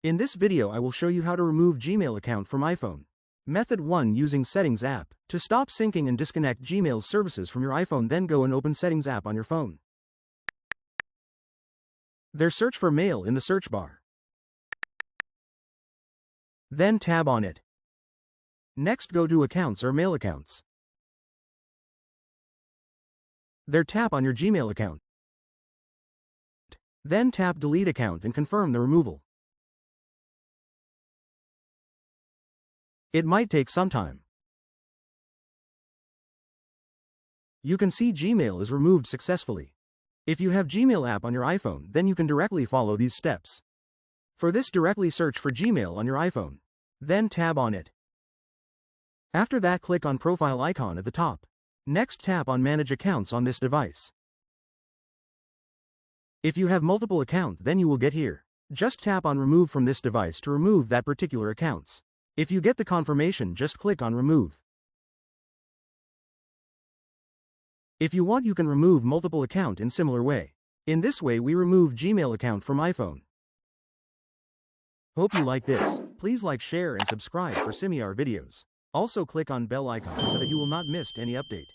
In this video I will show you how to remove Gmail account from iPhone. Method 1. Using Settings app. To stop syncing and disconnect Gmail services from your iPhone, then go and open Settings app on your phone. There search for Mail in the search bar. Then tab on it. Next go to Accounts or Mail Accounts. There tap on your Gmail account. Then tap Delete Account and confirm the removal. It might take some time. You can see Gmail is removed successfully. If you have Gmail app on your iPhone, then you can directly follow these steps. For this, directly search for Gmail on your iPhone. Then tab on it. After that, click on Profile icon at the top. Next, tap on Manage Accounts on this device. If you have multiple accounts, then you will get here. Just tap on Remove from this device to remove that particular accounts. If you get the confirmation, just click on Remove. If you want, you can remove multiple account in similar way. In this way we remove Gmail account from iPhone. Hope you like this. Please like, share and subscribe for similar videos. Also click on bell icon so that you will not miss any update.